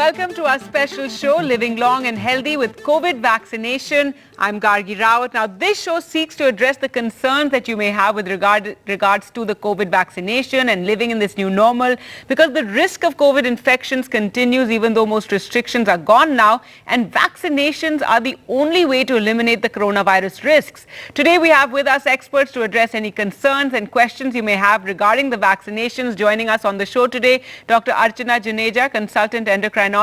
welcome to our special show, Living Long and Healthy with COVID Vaccination. I'm Gargi Rawat. Now, this show seeks to address the concerns that you may have with regards to the COVID vaccination and living in this new normal, because the risk of COVID infections continues even though most restrictions are gone now, and vaccinations are the only way to eliminate the coronavirus risks. Today, we have with us experts to address any concerns and questions you may have regarding the vaccinations. Joining us on the show today, Dr. Archana, Juneja, consultant endocrinologist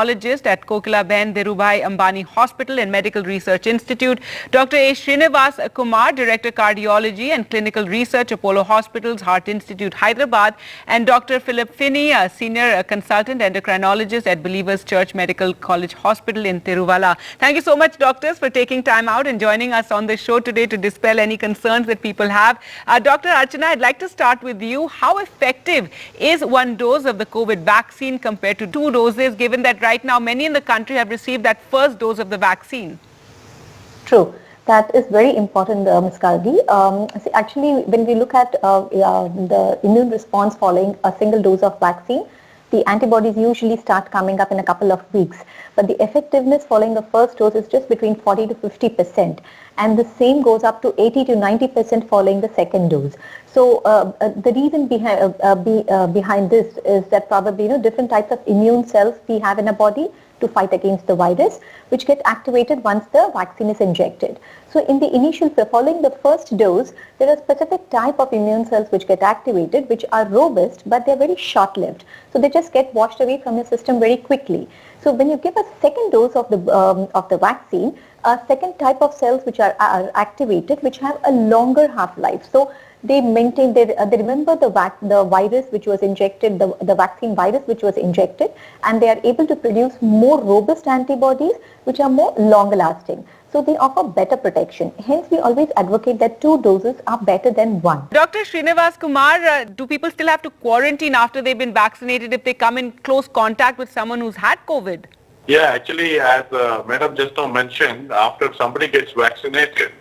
at Kokilaben, Dhirubhai, Ambani Hospital and Medical Research Institute, Dr. Sreenivas, Kumar, Director Cardiology and Clinical Research, Apollo Hospitals, Heart Institute, Hyderabad, and Dr. Finny, a Senior Consultant Endocrinologist at Believers Church Medical College Hospital in Thiruvalla. Thank you so much, doctors, for taking time out and joining us on the show today to dispel any concerns that people have. Dr. Archana, I'd like to start with you. How effective is one dose of the COVID vaccine compared to 2 doses, given that right now many in the country have received that first dose of the vaccine? True. That is very important, Ms. Gargi. Actually, when we look at the immune response following a single dose of vaccine, the antibodies usually start coming up in a couple of weeks. But the effectiveness following the first dose is just between 40 to 50%. And the same goes up to 80 to 90% following the second dose. So the reason behind this is that probably different types of immune cells we have in a body to fight against the virus, which get activated once the vaccine is injected. So in the initial, following the first dose, there are specific type of immune cells which get activated, which are robust, but they're very short-lived. So they just get washed away from your system very quickly. So when you give a second dose of the vaccine, a second type of cells which are activated, which have a longer half-life. So they maintain, they remember the virus which was injected, the vaccine virus which was injected, and they are able to produce more robust antibodies which are more longer lasting. So they offer better protection. Hence, we always advocate that 2 doses are better than 1. Dr. Sreenivas, Kumar, do people still have to quarantine after they've been vaccinated if they come in close contact with someone who's had COVID? Yeah, actually, as Madam just now mentioned, after somebody gets vaccinated,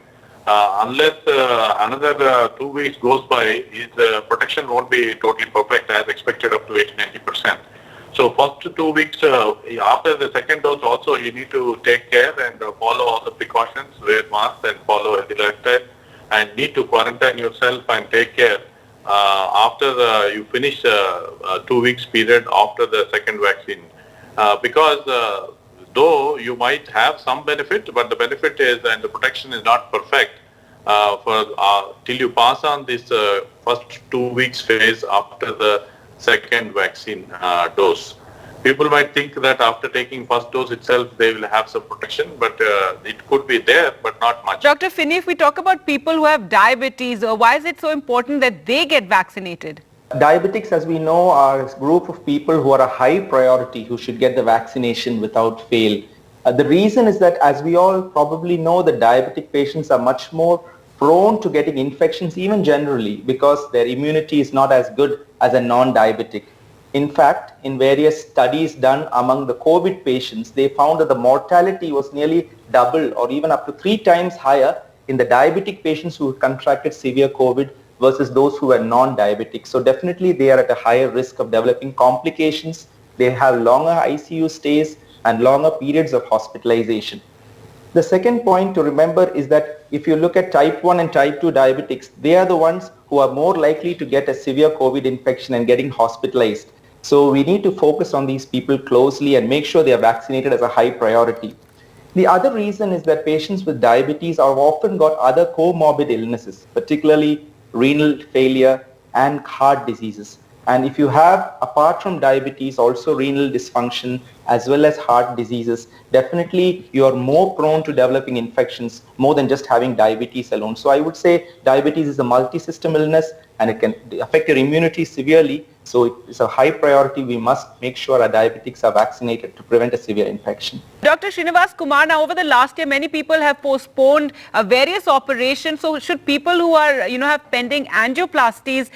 unless another 2 weeks goes by, his protection won't be totally perfect as expected up to 80-90%. So first 2 weeks after the second dose also you need to take care and follow all the precautions, wear masks and follow healthy lifestyle, and need to quarantine yourself and take care after you finish 2 weeks period after the second vaccine. Because though you might have some benefit, but the benefit is and the protection is not perfect till you pass on this first 2 weeks phase after the second vaccine dose. People might think that after taking first dose itself they will have some protection, but it could be there, but not much. Dr. Finny, if we talk about people who have diabetes, why is it so important that they get vaccinated? Diabetics, as we know, are a group of people who are a high priority who should get the vaccination without fail. The reason is that, as we all probably know, the diabetic patients are much more prone to getting infections even generally because their immunity is not as good as a non-diabetic. In fact, in various studies done among the COVID patients, they found that the mortality was nearly double or even up to 3 times higher in the diabetic patients who contracted severe COVID versus those who were non-diabetic. So definitely they are at a higher risk of developing complications. They have longer ICU stays and longer periods of hospitalization. The second point to remember is that if you look at type 1 and type 2 diabetics, they are the ones who are more likely to get a severe COVID infection and getting hospitalized. So we need to focus on these people closely and make sure they are vaccinated as a high priority. The other reason is that patients with diabetes have often got other comorbid illnesses, particularly renal failure and heart diseases. And if you have, apart from diabetes, also renal dysfunction as well as heart diseases, definitely you are more prone to developing infections more than just having diabetes alone. So I would say diabetes is a multi-system illness and it can affect your immunity severely. So it's a high priority. We must make sure our diabetics are vaccinated to prevent a severe infection. Dr. Sreenivas, Kumar, now over the last year, many people have postponed various operations. So should people who are, have pending angioplasties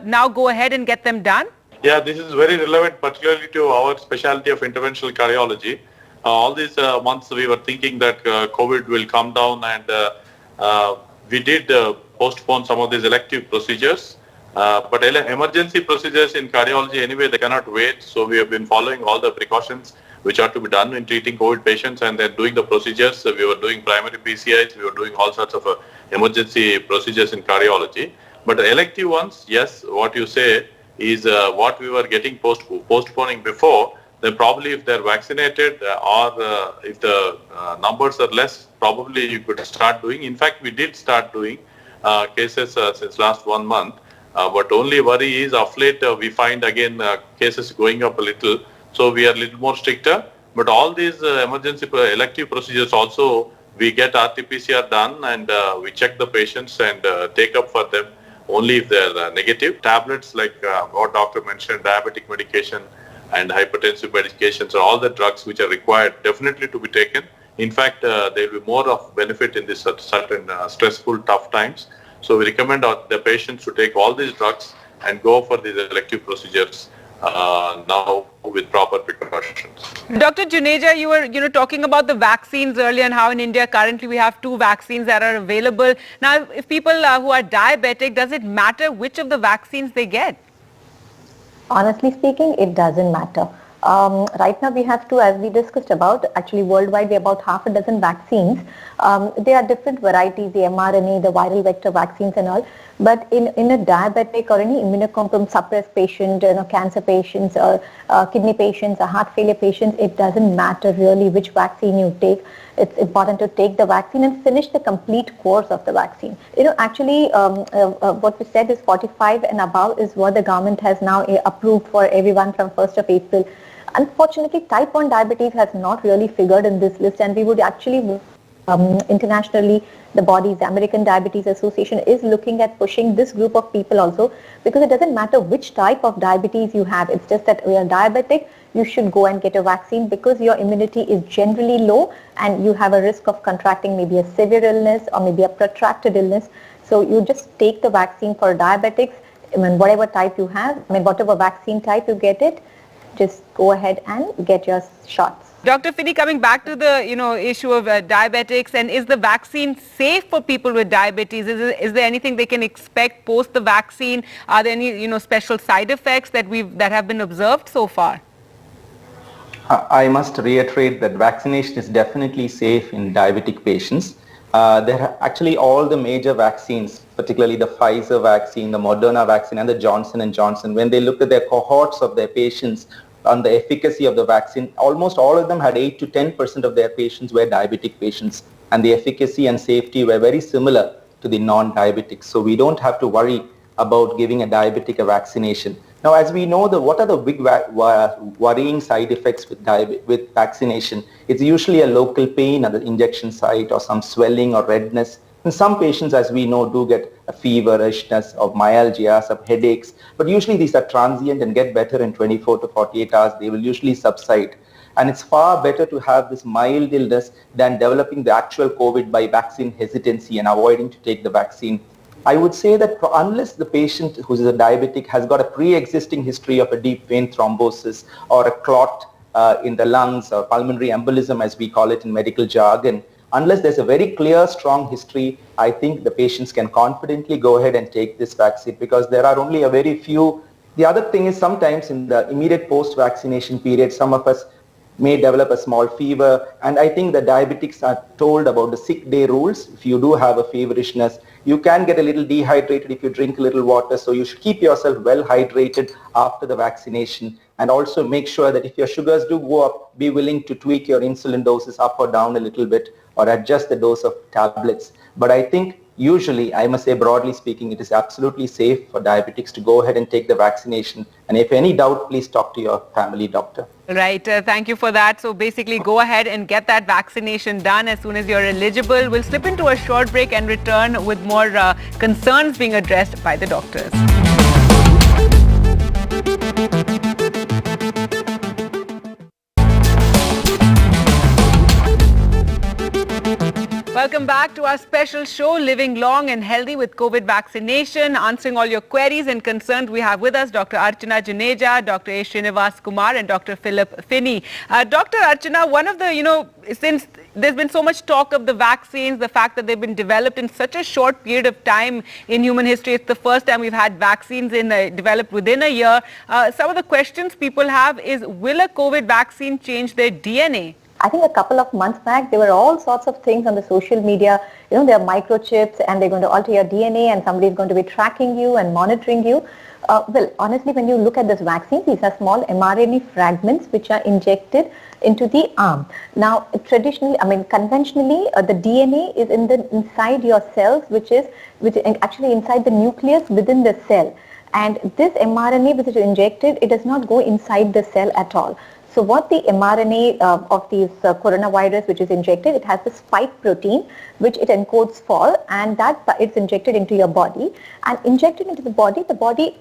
now go ahead and get them done? Yeah, this is very relevant, particularly to our specialty of interventional cardiology. All these months we were thinking that COVID will come down, and we did postpone some of these elective procedures. But emergency procedures in cardiology anyway, they cannot wait. So we have been following all the precautions. which are to be done in treating COVID patients and then doing the procedures. We were doing primary PCIs, we were doing all sorts of emergency procedures in cardiology. But the elective ones, yes, what you say is what we were getting postponing before. Then probably if they're vaccinated or if the numbers are less, probably you could start doing. In fact, we did start doing cases since last 1 month. But only worry is of late we find again cases going up a little. So we are a little more stricter. But all these emergency elective procedures also, we get RT-PCR done and we check the patients and take up for them only if they're negative. Tablets like what doctor mentioned, diabetic medication and hypertensive medications are all the drugs which are required definitely to be taken. In fact, there will be more of benefit in this certain stressful, tough times. So we recommend the patients to take all these drugs and go for these elective procedures now with proper precautions. Dr. Juneja, you were talking about the vaccines earlier and how in India currently we have 2 vaccines that are available. Now, if people who are diabetic, does it matter which of the vaccines they get? Honestly speaking, it doesn't matter. Right now we have to, as we discussed about, actually worldwide we have about half a dozen vaccines. There are different varieties, the mRNA, the viral vector vaccines and all. But in a diabetic or any immunocompromised suppressed patient, cancer patients or kidney patients or heart failure patients, it doesn't matter really which vaccine you take. It's important to take the vaccine and finish the complete course of the vaccine. Actually, what we said is 45 and above is what the government has now approved for everyone from 1st of April. Unfortunately, type 1 diabetes has not really figured in this list, and we would actually internationally, the bodies, the American Diabetes Association is looking at pushing this group of people also, because it doesn't matter which type of diabetes you have. It's just that we are diabetic, you should go and get a vaccine because your immunity is generally low and you have a risk of contracting maybe a severe illness or maybe a protracted illness. So you just take the vaccine for diabetics. Whatever type you have, whatever vaccine type you get it, just go ahead and get your shots. Dr. Finny, coming back to the issue of diabetics, and is the vaccine safe for people with diabetes? Is there anything they can expect post the vaccine? Are there any special side effects that have been observed so far? I must reiterate that vaccination is definitely safe in diabetic patients. There are actually all the major vaccines, particularly the Pfizer vaccine, the Moderna vaccine, and the Johnson & Johnson. When they looked at their cohorts of their patients on the efficacy of the vaccine, almost all of them had 8 to 10% of their patients were diabetic patients, and the efficacy and safety were very similar to the non-diabetics. So we don't have to worry about giving a diabetic a vaccination. Now, as we know, what are the big worrying side effects with vaccination? It's usually a local pain at the injection site or some swelling or redness. And some patients, as we know, do get a feverishness or myalgia, some headaches. But usually these are transient and get better in 24 to 48 hours. They will usually subside. And it's far better to have this mild illness than developing the actual COVID by vaccine hesitancy and avoiding to take the vaccine. I would say that unless the patient who is a diabetic has got a pre-existing history of a deep vein thrombosis or a clot in the lungs or pulmonary embolism, as we call it in medical jargon, unless there's a very clear, strong history, I think the patients can confidently go ahead and take this vaccine because there are only a very few. The other thing is sometimes in the immediate post-vaccination period, some of us may develop a small fever. And I think the diabetics are told about the sick day rules. If you do have a feverishness, you can get a little dehydrated if you drink a little water. So you should keep yourself well hydrated after the vaccination. And also make sure that if your sugars do go up, be willing to tweak your insulin doses up or down a little bit or adjust the dose of tablets. But I think usually, I must say broadly speaking, it is absolutely safe for diabetics to go ahead and take the vaccination. And if any doubt, please talk to your family doctor. Right. Thank you for that. So basically, go ahead and get that vaccination done as soon as you're eligible. We'll slip into a short break and return with more concerns being addressed by the doctors. Welcome back to our special show, Living Long and Healthy with COVID Vaccination. Answering all your queries and concerns, we have with us Dr. Archana, Juneja, Dr. Sreenivas, Kumar and Dr. Finny. Dr. Archana, one of the, since there's been so much talk of the vaccines, the fact that they've been developed in such a short period of time in human history. It's the first time we've had vaccines developed within a year. Some of the questions people have is, will a COVID vaccine change their DNA? I think a couple of months back, there were all sorts of things on the social media. There are microchips and they're going to alter your DNA and somebody is going to be tracking you and monitoring you. Well, honestly, when you look at this vaccine, these are small mRNA fragments which are injected into the arm. Now, conventionally, the DNA is inside your cells, which is actually inside the nucleus within the cell. And this mRNA which is injected, it does not go inside the cell at all. So what the mRNA of these coronavirus which is injected, it has the spike protein which it encodes for, and that it's injected into your body, and injected into the body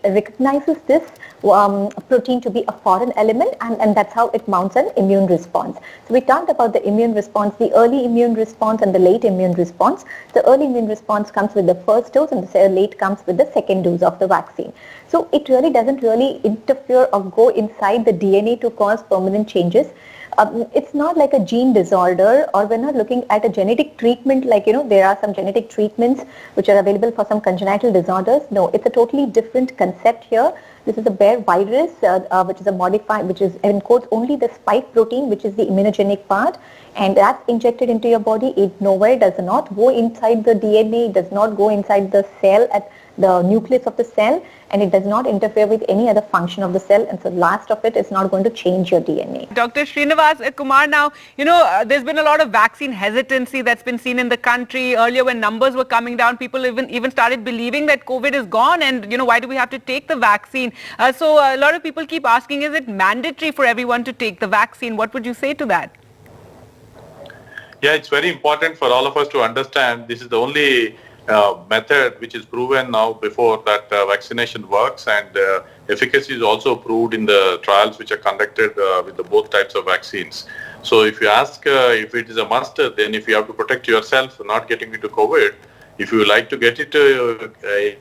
recognizes this protein to be a foreign element, and that's how it mounts an immune response. So we talked about the immune response, the early immune response and the late immune response. The early immune response comes with the first dose and the late comes with the second dose of the vaccine. So it really doesn't interfere or go inside the DNA to cause permanent changes. It's not like a gene disorder, or we're not looking at a genetic treatment like, there are some genetic treatments which are available for some congenital disorders. No, it's a totally different concept here. This is a bare virus which is encodes only the spike protein, which is the immunogenic part, and that's injected into your body. It nowhere does not go inside the DNA, it does not go inside the cell at the nucleus of the cell, and it does not interfere with any other function of the cell, and so last of it is not going to change your DNA. Dr. Sreenivas, Kumar, now, there's been a lot of vaccine hesitancy that's been seen in the country. Earlier when numbers were coming down, people even started believing that COVID is gone and, why do we have to take the vaccine? So a lot of people keep asking, is it mandatory for everyone to take the vaccine? What would you say to that? Yeah, it's very important for all of us to understand this is the only method which is proven now before that vaccination works, and efficacy is also proved in the trials which are conducted with the both types of vaccines. So if you ask if it is a must, then if you have to protect yourself not getting into COVID, if you like to get into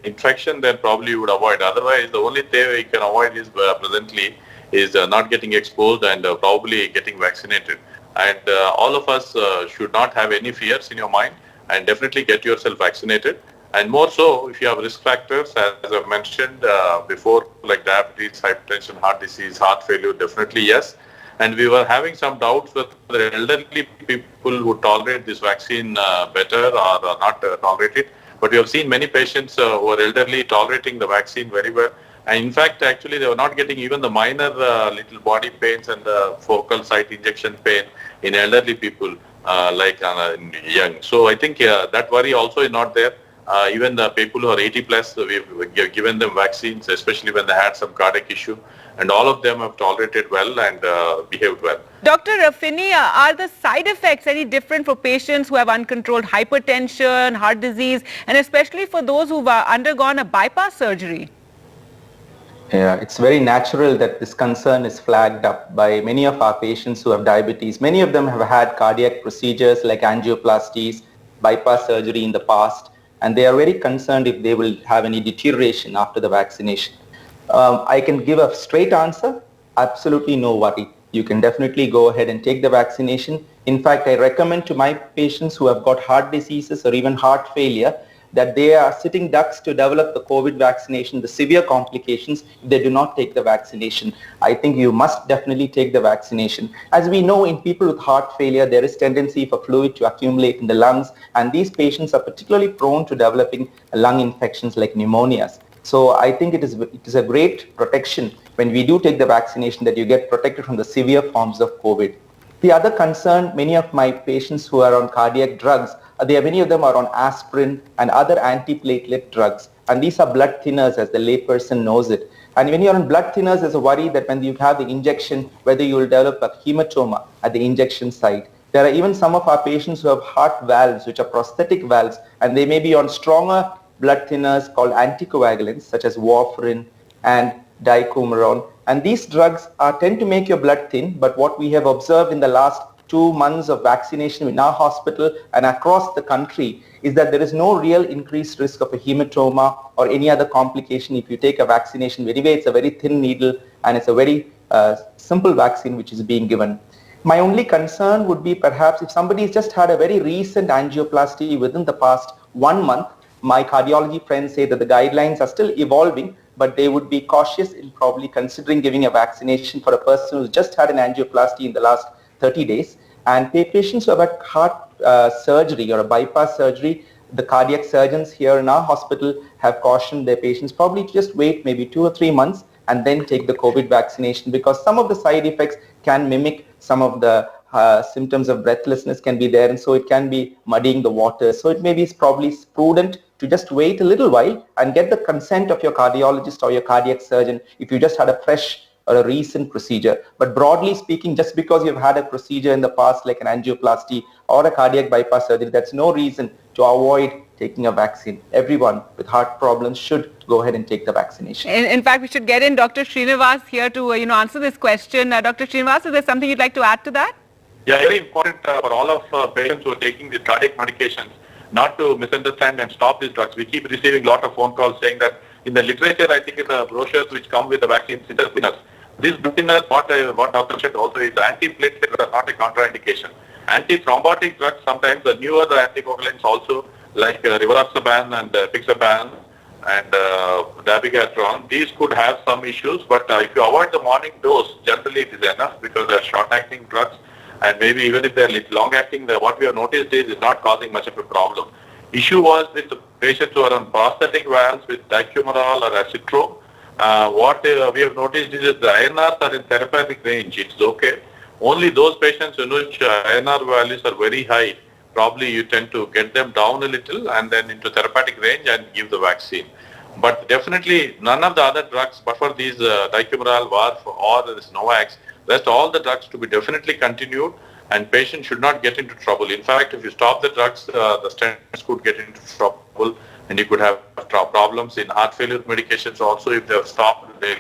infection, then probably you would avoid. Otherwise, the only thing you can avoid is presently is not getting exposed and probably getting vaccinated. And all of us should not have any fears in your mind, and definitely get yourself vaccinated. And more so, if you have risk factors, as I've mentioned before, like diabetes, hypertension, heart disease, heart failure, definitely yes. And we were having some doubts whether elderly people would tolerate this vaccine better or not tolerate it. But we have seen many patients who are elderly tolerating the vaccine very well. And in fact, actually, they were not getting even the minor little body pains and the focal site injection pain in elderly people. Like young. So I think that worry also is not there. Even the people who are 80 plus, we've given them vaccines, especially when they had some cardiac issue, and all of them have tolerated well and behaved well. Dr. Finny, are the side effects any different for patients who have uncontrolled hypertension, heart disease, and especially for those who've undergone a bypass surgery? Yeah, it's very natural that this concern is flagged up by many of our patients who have diabetes. Many of them have had cardiac procedures like angioplasties, bypass surgery in the past, and they are very concerned if they will have any deterioration after the vaccination. I can give a straight answer. Absolutely no worry. You can definitely go ahead and take the vaccination. In fact, I recommend to my patients who have got heart diseases or even heart failure that they are sitting ducks to develop the COVID vaccination, the severe complications, if they do not take the vaccination. I think you must definitely take the vaccination. As we know, in people with heart failure, there is tendency for fluid to accumulate in the lungs, and these patients are particularly prone to developing lung infections like pneumonias. So I think it is a great protection when we do take the vaccination, that you get protected from the severe forms of COVID. The other concern, many of my patients who are on cardiac drugs, many of them are on aspirin and other antiplatelet drugs. And these are blood thinners, as the layperson knows it. And when you're on blood thinners, there's a worry that when you have the injection, whether you will develop a hematoma at the injection site. There are even some of our patients who have heart valves, which are prosthetic valves, and they may be on stronger blood thinners called anticoagulants, such as warfarin and dicumaron. And these drugs tend to make your blood thin, but what we have observed in the last 2 months of vaccination in our hospital and across the country is that there is no real increased risk of a hematoma or any other complication if you take a vaccination. Anyway, it's a very thin needle and it's a very simple vaccine which is being given. My only concern would be perhaps if somebody has just had a very recent angioplasty within the past 1 month, my cardiology friends say that the guidelines are still evolving, but they would be cautious in probably considering giving a vaccination for a person who's just had an angioplasty in the last 30 days. And patients who have had heart surgery or a bypass surgery, the cardiac surgeons here in our hospital have cautioned their patients probably to just wait maybe 2 or 3 months and then take the COVID vaccination, because some of the side effects can mimic some of the symptoms of breathlessness can be there, and so it can be muddying the water. So it may be probably prudent to just wait a little while and get the consent of your cardiologist or your cardiac surgeon if you just had a fresh or a recent procedure. But broadly speaking, just because you've had a procedure in the past like an angioplasty or a cardiac bypass surgery, that's no reason to avoid taking a vaccine. Everyone with heart problems should go ahead and take the vaccination. In fact, we should get in Dr. Sreenivas here to answer this question. Dr. Sreenivas, is there something you'd like to add to that? Yeah, very important for all of patients who are taking these cardiac medications not to misunderstand and stop these drugs. We keep receiving a lot of phone calls saying that in the literature, I think in the brochures which come with the vaccine, it is thinners. This thinners, what Dr. said also is anti-platelet are not a contraindication. Anti-thrombotic drugs, sometimes the newer the anticoagulants also, like rivaroxaban and Efficacy and dabigatran, these could have some issues, but if you avoid the morning dose, generally it is enough because they are short-acting drugs, and maybe even if they are long-acting, what we have noticed is it's not causing much of a problem. Issue was with the patients who are on prosthetic valves with dicumarol or acetro. What we have noticed is that the INRs are in therapeutic range. It's okay. Only those patients in which INR values are very high, probably you tend to get them down a little and then into therapeutic range and give the vaccine. But definitely none of the other drugs, but for these dicumarol, varf or the Novavax, rest all the drugs to be definitely continued, and patients should not get into trouble. In fact, if you stop the drugs, the stents could get into trouble and you could have problems in heart failure medications also. If they are stopped, they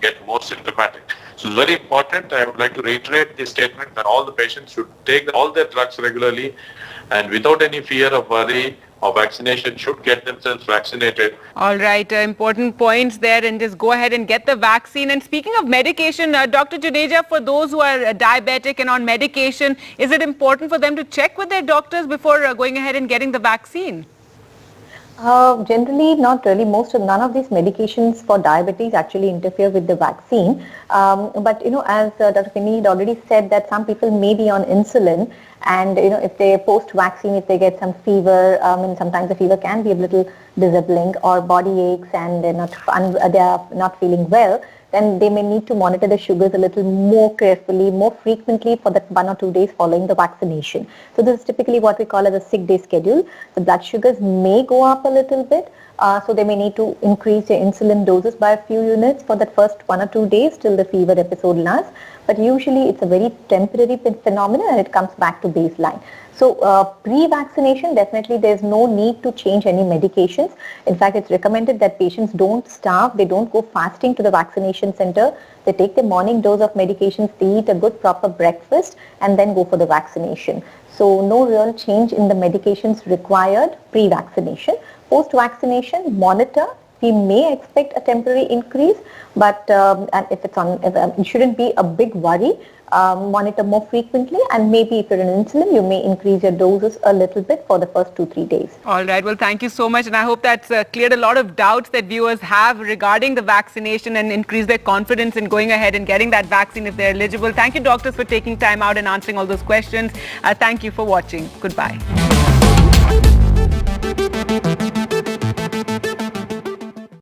get more symptomatic. So it's very important. I would like to reiterate this statement that all the patients should take all their drugs regularly and without any fear of worry or vaccination should get themselves vaccinated. All right, important points there, and just go ahead and get the vaccine. And speaking of medication, Dr. Juneja, for those who are diabetic and on medication, is it important for them to check with their doctors before going ahead and getting the vaccine? Generally, not really. None of these medications for diabetes actually interfere with the vaccine. But as Dr. Finny had already said, that some people may be on insulin, and if they post-vaccine, if they get some fever, and sometimes the fever can be a little disabling, or body aches, and they are not feeling well, then they may need to monitor the sugars a little more carefully, more frequently for that 1 or 2 days following the vaccination. So this is typically what we call as a sick day schedule. The blood sugars may go up a little bit, so they may need to increase their insulin doses by a few units for that first 1 or 2 days till the fever episode lasts. But usually it's a very temporary phenomenon and it comes back to baseline. So pre-vaccination, definitely there's no need to change any medications. In fact, it's recommended that patients don't starve, they don't go fasting to the vaccination center. They take the morning dose of medications, they eat a good proper breakfast and then go for the vaccination. So no real change in the medications required pre-vaccination. Post-vaccination, monitor. We may expect a temporary increase, but and if it shouldn't be a big worry. Monitor more frequently, and maybe if you're on insulin, you may increase your doses a little bit for the first 2-3 days. All right. Well, thank you so much, and I hope that's cleared a lot of doubts that viewers have regarding the vaccination and increase their confidence in going ahead and getting that vaccine if they're eligible. Thank you, doctors, for taking time out and answering all those questions. Thank you for watching. Goodbye.